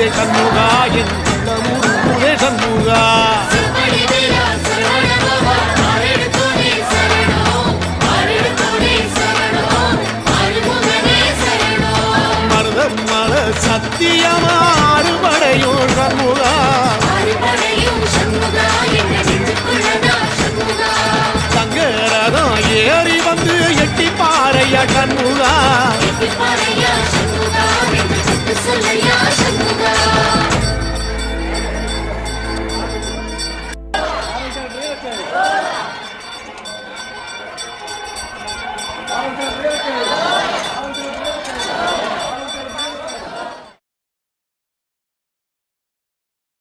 முருகுதே சண்முகா என் முருகுதே சண்முகா மருதமல சத்தியமா அறுபடையும் சண்முகா தங்கரதம் ஏறி வந்து எட்டி பாறையா சண்முகா